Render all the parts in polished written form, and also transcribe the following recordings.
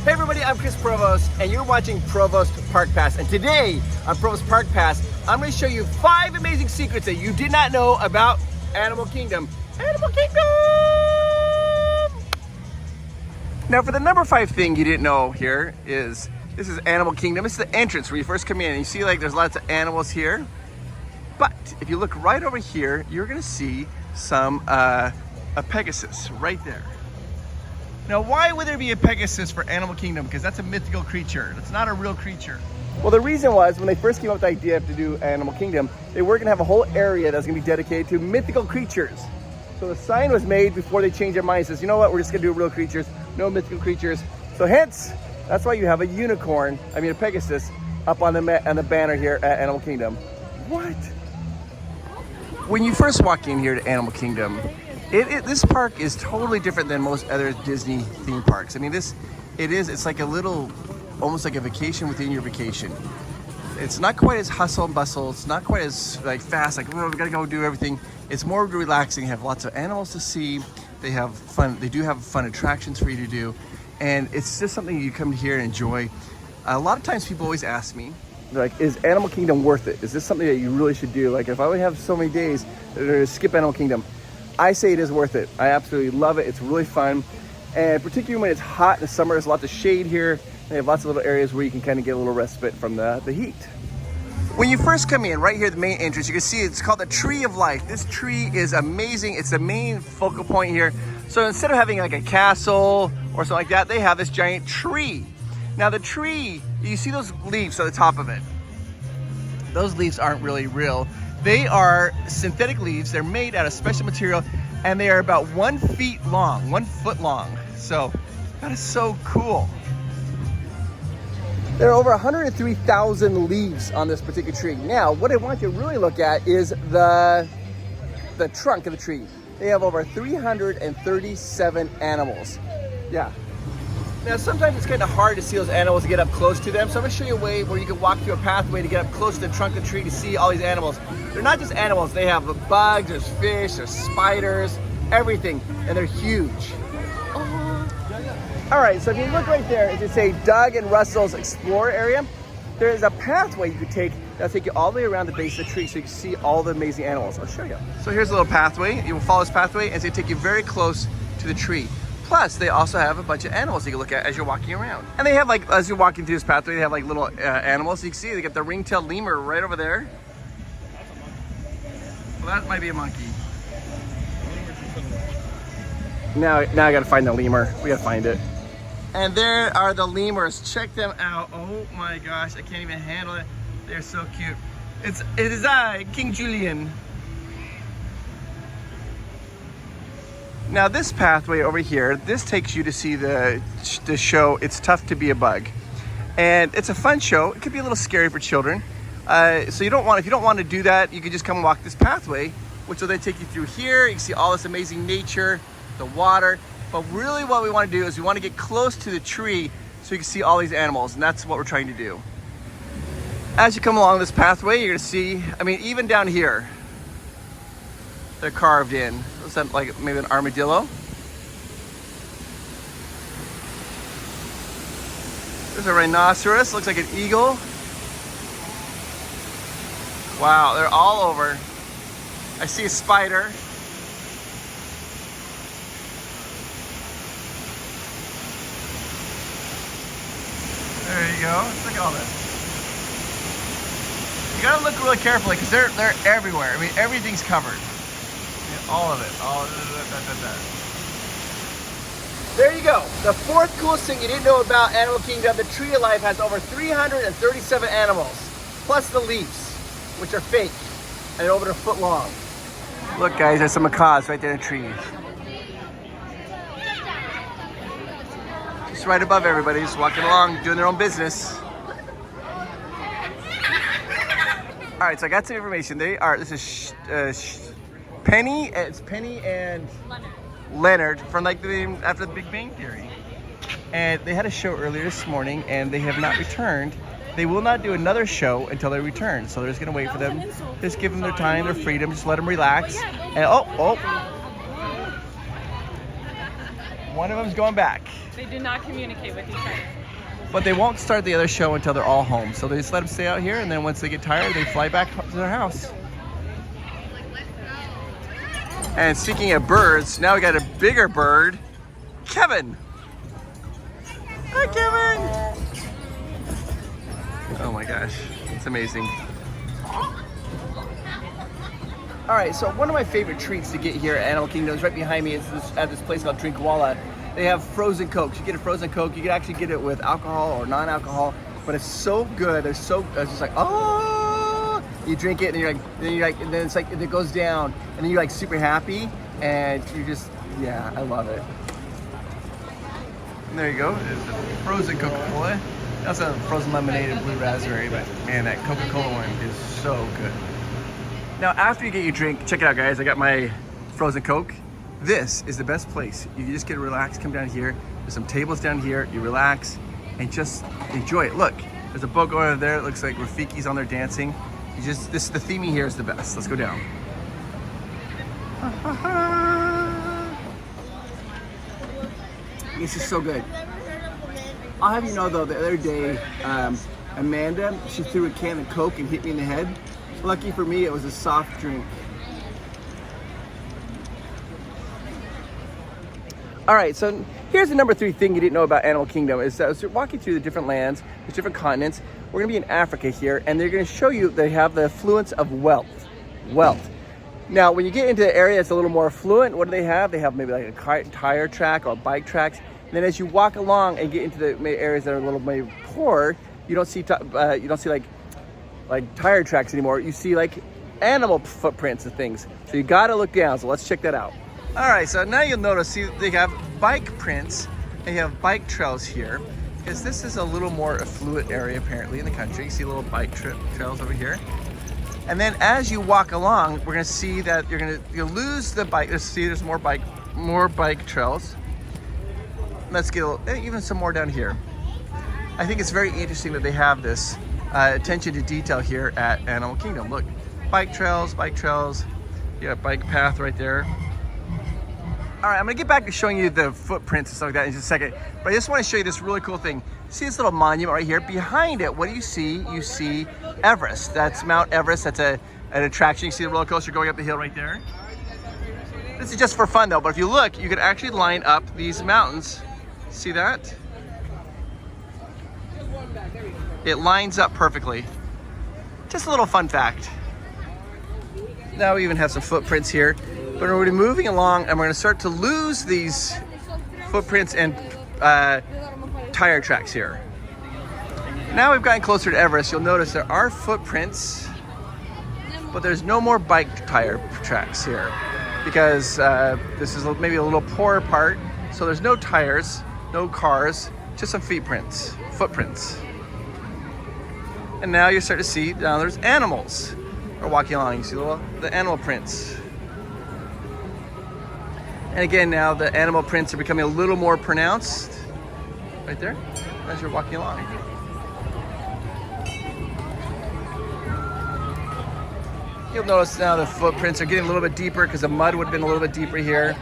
Hey everybody, I'm Chris Provost, and you're watching Provost Park Pass. And today on Provost Park Pass, I'm going to show you 5 amazing secrets that you did not know about Animal Kingdom. Animal Kingdom! Now for the number 5 thing you didn't know here is, this is Animal Kingdom. It's the entrance where you first come in, and you see like there's lots of animals here. But if you look right over here, you're going to see some a Pegasus right there. Now, why would there be a Pegasus for Animal Kingdom? Because that's a mythical creature. It's not a real creature. Well, the reason was when they first came up with the idea to do Animal Kingdom, they were going to have a whole area that's going to be dedicated to mythical creatures. So the sign was made before they changed their mind. It says, you know what, we're just going to do real creatures, no mythical creatures. So hence, that's why you have a Pegasus, up on the banner here at Animal Kingdom. What? When you first walk in here to Animal Kingdom, this park is totally different than most other Disney theme parks. I mean, it's like a little, almost like a vacation within your vacation. It's not quite as hustle and bustle. It's not quite as like fast, like, oh, we gotta go do everything. It's more relaxing. You have lots of animals to see. They have fun. They do have fun attractions for you to do. And it's just something you come here and enjoy. A lot of times people always ask me, like, is Animal Kingdom worth it? Is this something that you really should do? Like, if I only have so many days to skip Animal Kingdom, I say it is worth it. I absolutely love it. It's really fun. And particularly when it's hot in the summer, there's lots of shade here. They have lots of little areas where you can kind of get a little respite from the heat. When you first come in, right here at the main entrance, you can see it's called the Tree of Life. This tree is amazing. It's the main focal point here. So instead of having like a castle or something like that, they have this giant tree. Now the tree, you see those leaves at the top of it. Those leaves aren't really real. They are synthetic leaves. They're made out of special material, and they are about 1 foot long. So that is so cool. There are over 103,000 leaves on this particular tree. Now, what I want you to really look at is the trunk of the tree. They have over 337 animals. Yeah. Now, sometimes it's kind of hard to see those animals and get up close to them. So I'm going to show you a way where you can walk through a pathway to get up close to the trunk of the tree to see all these animals. They're not just animals. They have bugs, there's fish, there's spiders, everything. And they're huge. All right, so if you look right there, it should say Doug and Russell's Explorer area. There is a pathway you could take that'll take you all the way around the base of the tree so you can see all the amazing animals. I'll show you. So here's a little pathway. You will follow this pathway and it's going to take you very close to the tree. Plus, they also have a bunch of animals you can look at as you're walking around. And they have, like, as you're walking through this pathway, they have like little animals. You can see they got the ring-tailed lemur right over there. Well, that might be a monkey. Now I gotta find the lemur. We gotta find it. And there are the lemurs. Check them out. Oh my gosh, I can't even handle it. They're so cute. It is I, King Julian. Now this pathway over here, this takes you to see the show, It's Tough to Be a Bug. And it's a fun show. It could be a little scary for children. So if you don't want to do that, you can just come and walk this pathway, which will then take you through here. You can see all this amazing nature, the water. But really what we want to do is we want to get close to the tree so you can see all these animals, and that's what we're trying to do. As you come along this pathway, you're going to see, I mean, even down here, they're carved in. Is that like maybe an armadillo? There's a rhinoceros, looks like an eagle. Wow, they're all over. I see a spider. There you go, look at all this. You gotta look really carefully because they're everywhere. I mean, everything's covered. All of it. There you go. The 4th coolest thing you didn't know about Animal Kingdom. The Tree of Life has over 337 animals, plus the leaves, which are fake, and they're over a foot long. Look, guys, there's some macaws right there in the trees. Just right above everybody, just walking along, doing their own business. All right, so I got some information. This is Penny. It's Penny and Leonard from after the Big Bang Theory. And they had a show earlier this morning and they have not returned. They will not do another show until they return. So they're just gonna wait for them. Just give them their time, their freedom, just let them relax. And One of them's going back. They do not communicate with each other. But they won't start the other show until they're all home. So they just let them stay out here, and then once they get tired, they fly back to their house. And speaking of birds, now we got a bigger bird, Kevin. Hi, Kevin. Oh my gosh, it's amazing. All right, so one of my favorite treats to get here at Animal Kingdom is right behind me. It's at this place called Drinkwalla. They have frozen Cokes. You get a frozen Coke. You can actually get it with alcohol or non-alcohol, but it's so good. It's just like, oh, you drink it and and then it's like, it goes down and then you're like super happy and you just, yeah, I love it. And there you go. There's the frozen Coca-Cola. That's a frozen lemonade and blue raspberry, but man, that Coca-Cola one is so good. Now, after you get your drink, check it out, guys. I got my frozen Coke. This is the best place. You can just get relaxed, come down here. There's some tables down here. You relax and just enjoy it. Look, there's a boat going over there. It looks like Rafiki's on there dancing. The theming here is the best. Let's go down. This is so good. I'll have you know though, the other day, Amanda, she threw a can of Coke and hit me in the head. Lucky for me, it was a soft drink. All right, so here's the number 3 thing you didn't know about Animal Kingdom is that as you're walking through the different lands, the different continents, we're gonna be in Africa here, and they're gonna show you they have the affluence of wealth. Now, when you get into the area that's a little more affluent, what do they have? They have maybe like a tire track or bike tracks. And then as you walk along and get into the areas that are a little maybe poor, you don't see like tire tracks anymore. You see like animal footprints and things. So you gotta look down, so let's check that out. All right, so now you'll notice, see, they have bike prints and you have bike trails here, because this is a little more affluent area apparently in the country. You see little bike trails over here. And then as you walk along, we're gonna see that you'll lose the bike. There's more bike trails. Let's get even some more down here. I think it's very interesting that they have this attention to detail here at Animal Kingdom. Look, bike trails. You got a bike path right there. All right, I'm gonna get back to showing you the footprints and stuff like that in just a second, but I just wanna show you this really cool thing. See this little monument right here? Behind it, what do you see? You see Everest. That's Mount Everest. That's an attraction. You see the roller coaster going up the hill right there. This is just for fun though, but if you look, you can actually line up these mountains. See that? It lines up perfectly. Just a little fun fact. Now we even have some footprints here, but we're going to be moving along and we're going to start to lose these footprints and tire tracks here. Now we've gotten closer to Everest, you'll notice there are footprints, but there's no more bike tire tracks here because this is maybe a little poorer part, so there's no tires, no cars, just some footprints. And now you start to see now there's animals. We're walking along, you see the animal prints. And again, now the animal prints are becoming a little more pronounced. Right there, as you're walking along. You'll notice now the footprints are getting a little bit deeper because the mud would have been a little bit deeper here.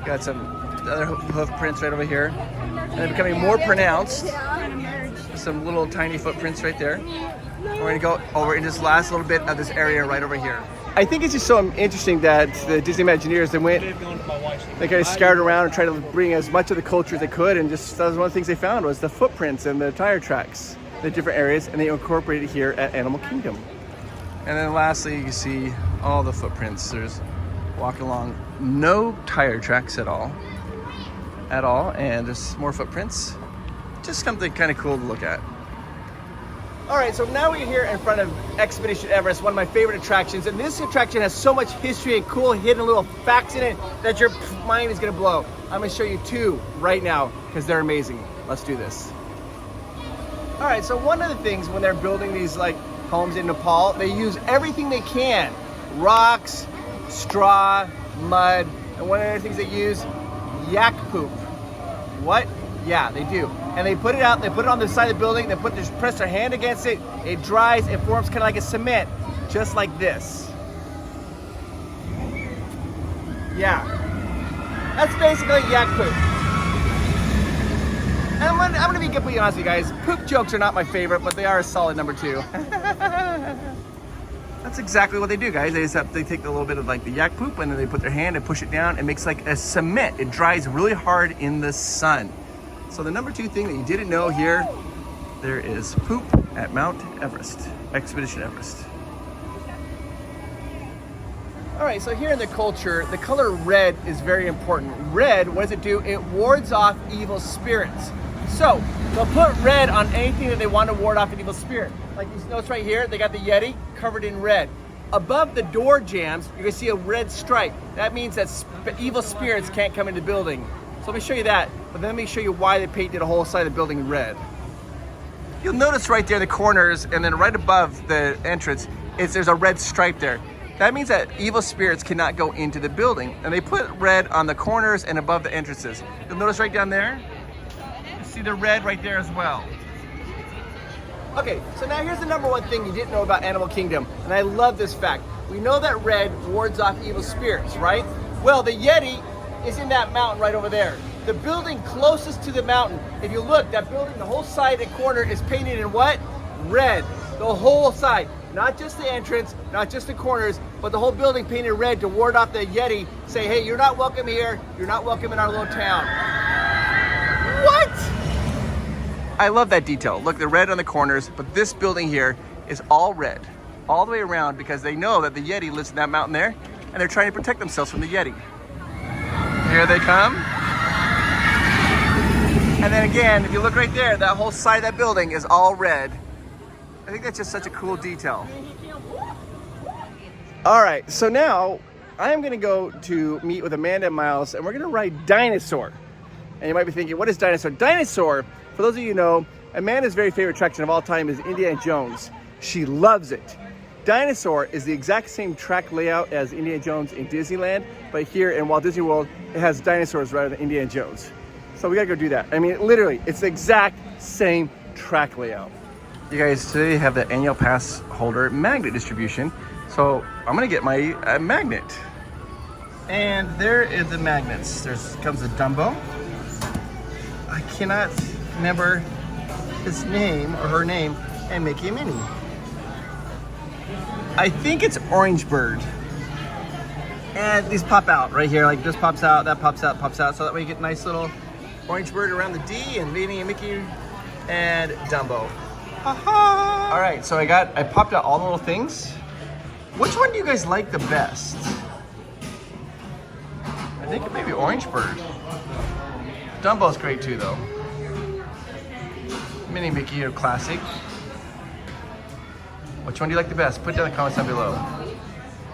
Got some other hoof prints right over here. And they're becoming more pronounced. Some little tiny footprints right there. We're gonna go over in this last little bit of this area right over here. I think it's just so interesting that the Disney Imagineers, they kind of scoured around and tried to bring as much of the culture as they could, and just that was one of the things they found was the footprints and the tire tracks, the different areas, and they incorporated it here at Animal Kingdom. And then lastly, you can see all the footprints. There's walking along, no tire tracks at all, and there's more footprints. Just something kind of cool to look at. All right, so now we're here in front of Expedition Everest, one of my favorite attractions. And this attraction has so much history and cool hidden little facts in it that your mind is gonna blow. I'm gonna show you 2 right now because they're amazing. Let's do this. All right, so one of the things when they're building these like homes in Nepal, they use everything they can. Rocks, straw, mud, and one of the things they use, yak poop. What? Yeah, they do. And they put it out, they put it on the side of the building, they press their hand against it, it dries, it forms kind of like a cement, just like this. Yeah. That's basically yak poop. And I'm gonna be completely honest with you guys. Poop jokes are not my favorite, but they are a solid number 2. That's exactly what they do, guys. They take a little bit of like the yak poop and then they put their hand and push it down. It makes like a cement. It dries really hard in the sun. So the number 2 thing that you didn't know here, there is poop at Mount Everest, Expedition Everest. All right, so here in the culture, the color red is very important. Red, what does it do? It wards off evil spirits. So they'll put red on anything that they want to ward off an evil spirit. Like these notes right here, they got the Yeti covered in red. Above the door jambs, you're gonna see a red stripe. That means that evil spirits can't come into the building. So let me show you that, but then let me show you why they painted a whole side of the building red. You'll notice right there in the corners and then right above the entrance, there's a red stripe there. That means that evil spirits cannot go into the building. And they put red on the corners and above the entrances. You'll notice right down there, you see the red right there as well. Okay, so now here's the number 1 thing you didn't know about Animal Kingdom, and I love this fact. We know that red wards off evil spirits, right? Well, the Yeti is in that mountain right over there. The building closest to the mountain, if you look, that building, the whole side and corner is painted in what? Red. The whole side. Not just the entrance, not just the corners, but the whole building painted red to ward off the Yeti. Say, hey, you're not welcome here. You're not welcome in our little town. What? I love that detail. Look, the red on the corners, but this building here is all red, all the way around, because they know that the Yeti lives in that mountain there, and they're trying to protect themselves from the Yeti. Here they come. And then again, if you look right there, that whole side of that building is all red. I think that's just such a cool detail. All right, so now I'm gonna go to meet with Amanda and Miles, and we're gonna ride Dinosaur. And you might be thinking, what is Dinosaur? Dinosaur, for those of you who know, Amanda's very favorite attraction of all time is Indiana Jones. She loves it. Dinosaur is the exact same track layout as Indiana Jones in Disneyland, but here in Walt Disney World, it has dinosaurs rather than Indiana Jones. So we gotta go do that. I mean, literally, it's the exact same track layout. You guys, today they have the annual pass holder magnet distribution. So I'm gonna get my magnet. And there is the magnets. Comes the Dumbo. I cannot remember his name or her name, and Makia Minich. I think it's Orange Bird. And these pop out right here, like this pops out, that pops out, so that way you get a nice little Orange Bird around the D and Minnie and Mickey and Dumbo. All right, so I popped out all the little things. Which one do you guys like the best? I think it may be Orange Bird. Dumbo's great too, though. Minnie and Mickey are classic. Which one do you like the best? Put it down in the comments down below.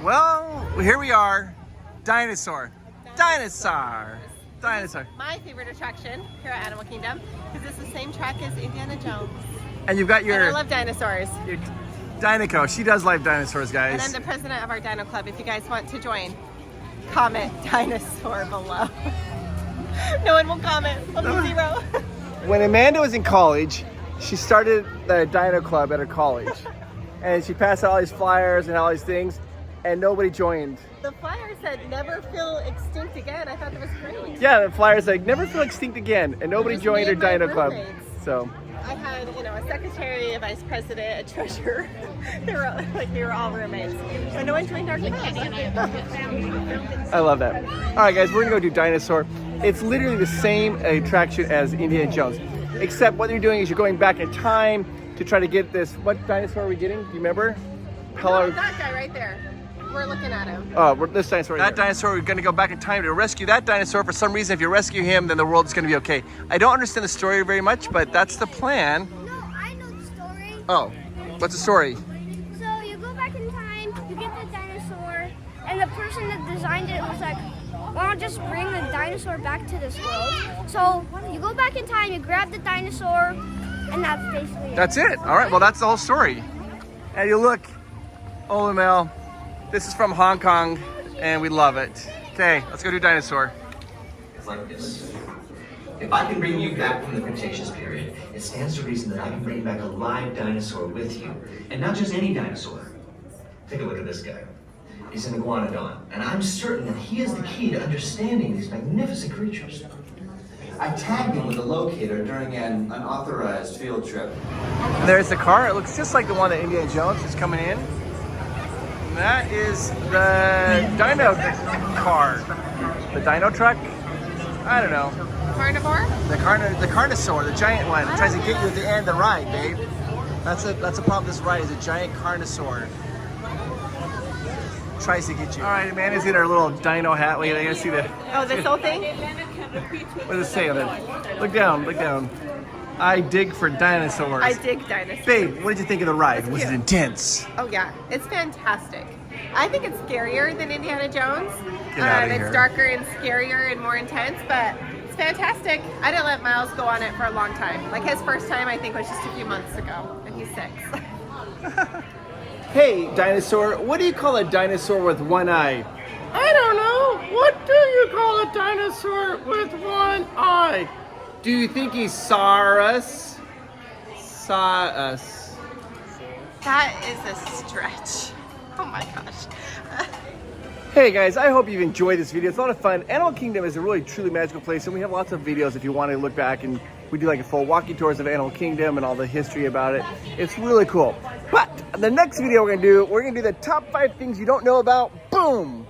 Well, here we are. Dinosaur. Dinosaur. Dinosaur. My favorite attraction here at Animal Kingdom, because it's the same track as Indiana Jones. And you've got your... And I love dinosaurs. Your Dinoco. She does like dinosaurs, guys. And I'm the president of our Dino Club. If you guys want to join, comment dinosaur below. No one will comment. I'll be 0. When Amanda was in college, she started the Dino Club at her college. And she passed out all these flyers and all these things, and nobody joined. The flyer said, never feel extinct again. I thought that was great. Yeah, the flyer said, never feel extinct again, and nobody joined her Dino Club. So I had, a secretary, a vice president, a treasurer. They were all roommates. So no one joined our club. I love that. All right, guys, we're gonna go do Dinosaur. It's literally the same attraction as Indiana Jones, except what you're doing is you're going back in time to try to get this. What dinosaur are we getting? Do you remember? No, that guy right there. We're looking at him. Oh, this dinosaur right there. Dinosaur, we're gonna go back in time to rescue that dinosaur. For some reason, if you rescue him, then the world is gonna be okay. I don't understand the story very much, but that's the plan. No, I know the story. Oh, what's the story? So you go back in time, you get the dinosaur, and the person that designed it was like, why don't just bring the dinosaur back to this world? So you go back in time, you grab the dinosaur, and that's basically it. That's it. All right, well, that's the whole story. And you look, Olamel, this is from Hong Kong, and we love it. Okay, let's go do Dinosaur. It's like this. If I can bring you back from the Cretaceous period, it stands to reason that I can bring back a live dinosaur with you. And not just any dinosaur. Take a look at this guy. He's an iguanodon, and I'm certain that he is the key to understanding these magnificent creatures. I tagged him with a locator during an unauthorized field trip. And there's the car. It looks just like the one that Indiana Jones is coming in. And that is the dino car. The dino truck? I don't know. Carnivore? The carnosaur, the giant one. It tries to get you at the end of the ride, babe. That's a problem with this ride, is a giant carnosaur. Tries to get you. All right, Amanda's in her little dino hat. Wait, I gotta see the... Oh, this whole thing? What does it say on it? Look down, look down. I dig for dinosaurs. I dig dinosaurs. Babe, what did you think of the ride? Was it cute. intense? Oh yeah, it's fantastic. I think it's scarier than Indiana Jones. Get outta here. It's darker and scarier and more intense, but it's fantastic. I didn't let Miles go on it for a long time. Like his first time, I think, was just a few months ago, and he's 6. Hey, dinosaur, what do you call a dinosaur with one eye? I don't know. What do you call a dinosaur with one eye? Do you think he saw us? Saw us. That is a stretch. Oh my gosh. Hey guys, I hope you've enjoyed this video. It's a lot of fun. Animal Kingdom is a really truly magical place, and we have lots of videos if you want to look back, and we do like a full walking tours of Animal Kingdom and all the history about it. It's really cool. But the next video we're gonna do the top 5 things you don't know about. Boom!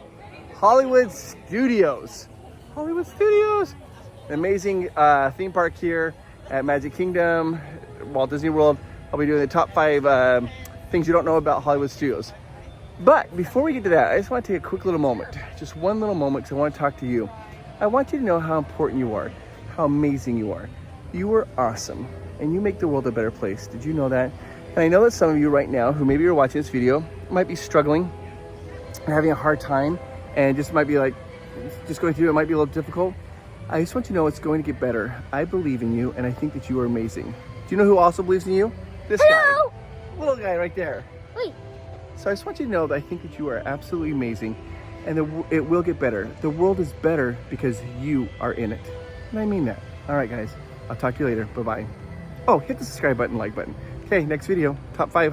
Hollywood Studios. Hollywood Studios. An amazing theme park here at Magic Kingdom, Walt Disney World. I'll be doing the top 5 things you don't know about Hollywood Studios. But before we get to that, I just want to take a quick little moment, just one little moment, because I want to talk to you. I want you to know how important you are, how amazing you are. You are awesome, and you make the world a better place. Did you know that? And I know that some of you right now, who maybe are watching this video, might be struggling and having a hard time, and just might be like, just going through it might be a little difficult. I just want you to know it's going to get better. I believe in you, and I think that you are amazing. Do you know who also believes in you? This Hello. guy, little guy right there. Wait. So I just want you to know that I think that you are absolutely amazing, and it will get better. The world is better because you are in it, and I mean that. All right, guys, I'll talk to you later. Bye-bye. Oh, hit the subscribe button, like button. Okay, next video, top 5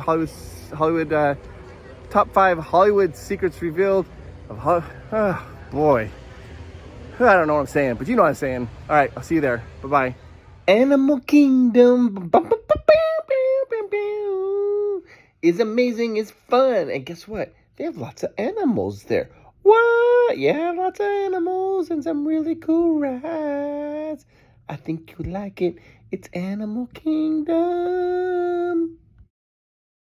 Hollywood secrets revealed. Oh, boy, I don't know what I'm saying, but you know what I'm saying. All right, I'll see you there. Bye-bye. Animal Kingdom is amazing, it's fun, and guess what? They have lots of animals there. What? Yeah, lots of animals and some really cool rides. I think you'd like it. It's Animal Kingdom.